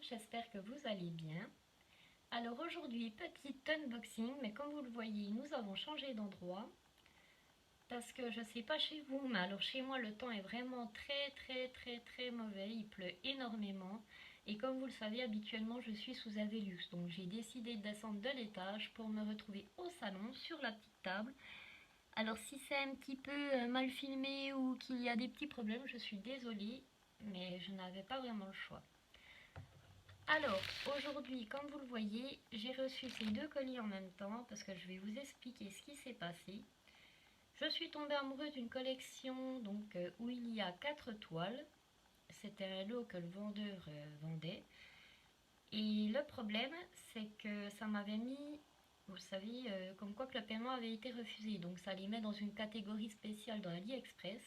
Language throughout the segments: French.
j'espère que vous allez bien. Alors aujourd'hui, petit unboxing, mais comme vous le voyez, nous avons changé d'endroit. Parce que je sais pas chez vous, mais alors chez moi le temps est vraiment très mauvais, il pleut énormément. Et comme vous le savez, habituellement je suis sous Avelux, donc j'ai décidé de descendre de l'étage pour me retrouver au salon sur la petite table. Alors si c'est un petit peu mal filmé ou qu'il y a des petits problèmes, je suis désolée, mais je n'avais pas vraiment le choix. Alors, aujourd'hui, comme vous le voyez, j'ai reçu ces deux colis en même temps parce que je vais vous expliquer ce qui s'est passé. Je suis tombée amoureuse d'une collection où il y a 4 toiles. C'était un lot que le vendeur vendait. Et le problème, c'est que ça m'avait mis, vous savez, comme quoi que le paiement avait été refusé. Donc ça les met dans une catégorie spéciale dans AliExpress.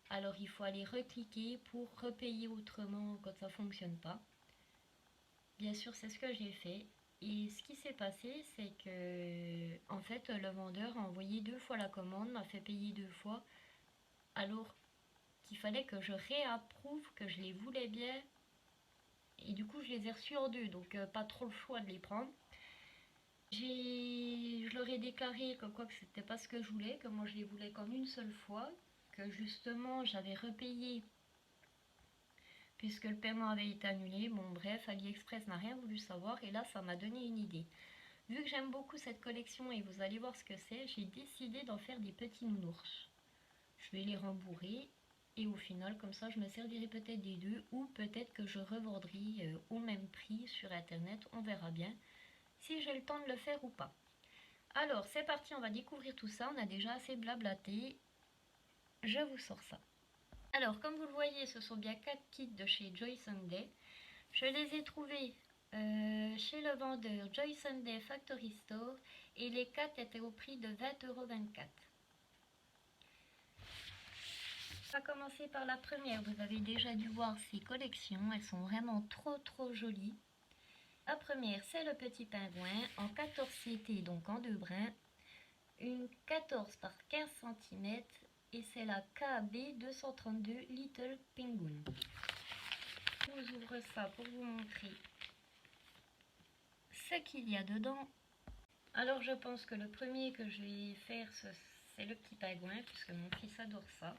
Alors il faut aller recliquer pour repayer autrement quand ça ne fonctionne pas. Bien sûr, c'est ce que j'ai fait. Et ce qui s'est passé, c'est que en fait, le vendeur a envoyé 2 fois la commande, m'a fait payer 2 fois, alors qu'il fallait que je réapprouve que je les voulais bien. Et du coup, je les ai reçus en deux, donc pas trop le choix de les prendre. Je leur ai déclaré comme quoi que c'était pas ce que je voulais, que moi je les voulais qu'en une seule fois, que justement j'avais repayé puisque le paiement avait été annulé. Bon bref, AliExpress n'a rien voulu savoir et là ça m'a donné une idée. Vu que j'aime beaucoup cette collection et vous allez voir ce que c'est, j'ai décidé d'en faire des petits nounours. Je vais les rembourrer et au final comme ça je me servirai peut-être des deux ou peut-être que je revendrai au même prix sur internet, on verra bien si j'ai le temps de le faire ou pas. Alors c'est parti, on va découvrir tout ça, on a déjà assez blablaté, je vous sors ça. Alors comme vous le voyez, ce sont bien 4 kits de chez Joy Sunday. Je les ai trouvés chez le vendeur Joy Sunday Factory Store et les 4 étaient au prix de 20,24 €. On va commencer par la première, vous avez déjà dû voir ces collections, elles sont vraiment trop jolies. La première, c'est le petit pingouin en 14 CT, donc en 2 brins, une 14 par 15 cm et c'est la KB 232 Little Penguin. Je vous ouvre ça pour vous montrer ce qu'il y a dedans. Alors je pense que le premier que je vais faire c'est le petit pingouin puisque mon fils adore ça.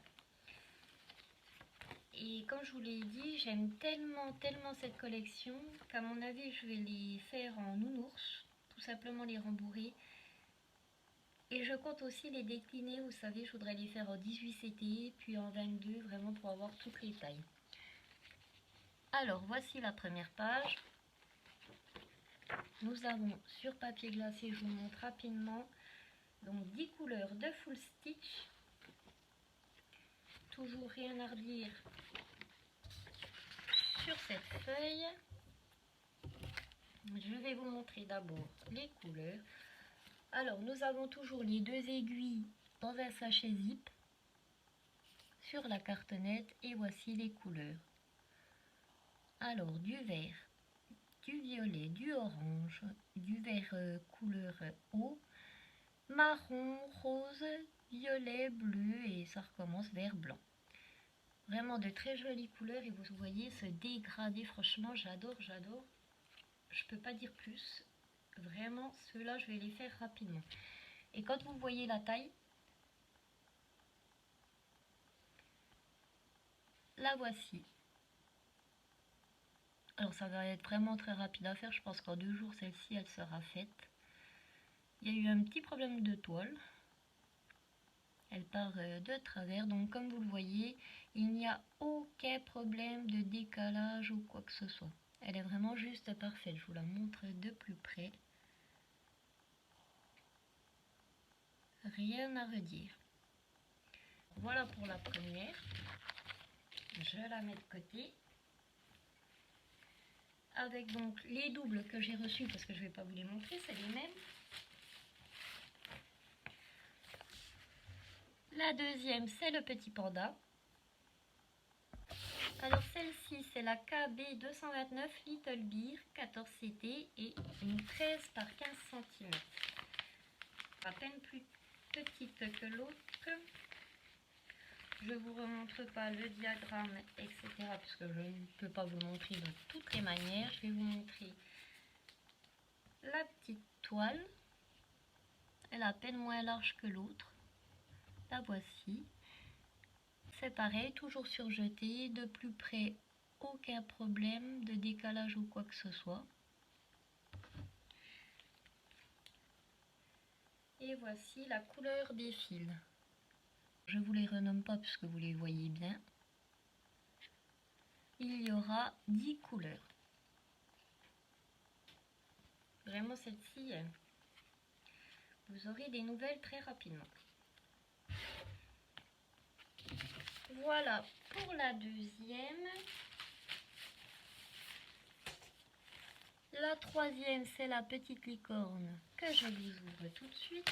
Et comme je vous l'ai dit, j'aime tellement cette collection qu'à mon avis je vais les faire en nounours, tout simplement les rembourrer. Et je compte aussi les décliner, vous savez, je voudrais les faire en 18 CT puis en 22 vraiment pour avoir toutes les tailles. Alors voici la première page. Nous avons sur papier glacé, je vous montre rapidement, donc 10 couleurs de full stitch. Toujours rien à redire sur cette feuille. Je vais vous montrer d'abord les couleurs. Alors nous avons toujours les 2 aiguilles dans un sachet zip sur la cartonnette et voici les couleurs. Alors du vert, du violet, du orange, du vert couleur eau, marron, rose, violet, bleu et ça recommence vert blanc. Vraiment de très jolies couleurs et vous voyez ce dégradé, franchement j'adore. Je peux pas dire plus. Vraiment ceux-là je vais les faire rapidement. Et quand vous voyez la taille, la voici. Alors ça va être vraiment très rapide à faire, je pense qu'en 2 jours celle-ci elle sera faite. Il y a eu un petit problème de toile. Elle part de travers, donc comme vous le voyez, il n'y a aucun problème de décalage ou quoi que ce soit. Elle est vraiment juste parfaite, je vous la montre de plus près. Rien à redire. Voilà pour la première. Je la mets de côté. Avec donc les doubles que j'ai reçus, parce que je ne vais pas vous les montrer, c'est les mêmes. La deuxième, c'est le petit panda. Alors celle-ci, c'est la KB 229 Little Bear 14 CT et une 13 par 15 cm. À peine plus petite que l'autre. je vous remontre pas le diagramme, etc. puisque je ne peux pas vous le montrer de toutes les manières. Je vais vous montrer la petite toile. Elle est à peine moins large que l'autre. La voici. C'est pareil, toujours surjeté, de plus près, aucun problème de décalage ou quoi que ce soit. Et voici la couleur des fils. Je ne vous les renomme pas puisque vous les voyez bien. Il y aura 10 couleurs. Vraiment, celle-ci, vous aurez des nouvelles très rapidement. Voilà pour la deuxième. La troisième, c'est la petite licorne que je vous ouvre tout de suite.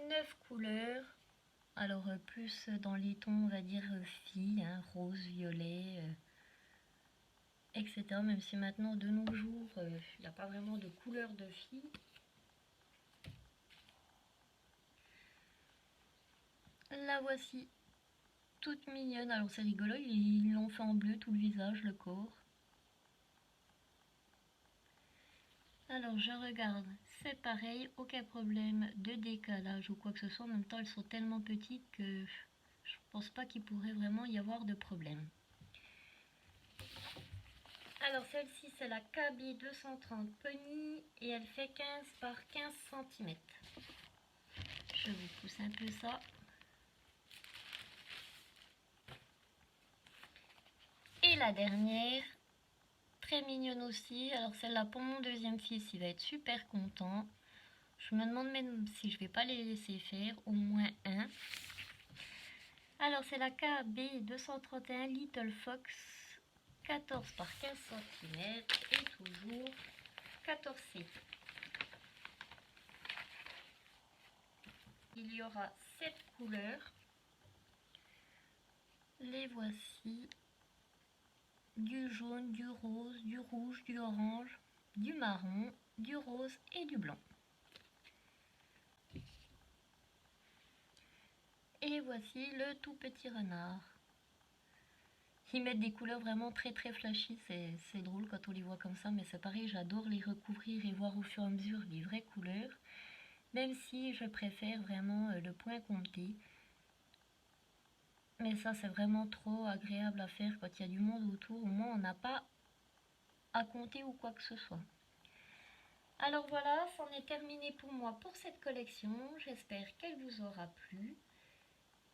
Neuf couleurs. Alors plus dans les tons, on va dire filles, hein, rose, violet, etc. Même si maintenant, de nos jours, il n'y a pas vraiment de couleur de filles. La voici, toute mignonne. Alors c'est rigolo, ils l'ont fait en bleu, tout le visage, le corps. Alors je regarde, c'est pareil, aucun problème de décalage ou quoi que ce soit. En même temps, elles sont tellement petites que je pense pas qu'il pourrait vraiment y avoir de problème. Alors celle-ci, c'est la KB 230 Pony et elle fait 15 par 15 cm. Je vous pousse un peu ça. Et la dernière, très mignonne aussi. Alors celle-là, pour mon deuxième fils, il va être super content. Je me demande même si je vais pas les laisser faire, au moins un. Alors c'est la KB 231 Little Fox, 14 par 15 cm et toujours 14C. Il y aura 7 couleurs. Les voici. Du jaune, du rose, du rouge, du orange, du marron, du rose et du blanc. Et voici le tout petit renard. Ils mettent des couleurs vraiment très flashy, c'est drôle quand on les voit comme ça, mais c'est pareil, j'adore les recouvrir et voir au fur et à mesure les vraies couleurs, même si je préfère vraiment le point compté. Mais ça, c'est vraiment trop agréable à faire quand il y a du monde autour, au moins on n'a pas à compter ou quoi que ce soit. Alors voilà, c'en est terminé pour moi pour cette collection, j'espère qu'elle vous aura plu.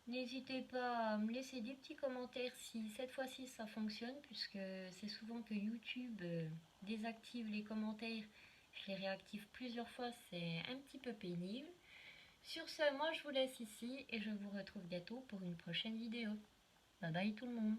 N'hésitez pas à me laisser des petits commentaires si cette fois-ci ça fonctionne, puisque c'est souvent que YouTube désactive les commentaires. Je les réactive plusieurs fois, c'est un petit peu pénible. Sur ce, moi je vous laisse ici et je vous retrouve bientôt pour une prochaine vidéo. Bye bye tout le monde!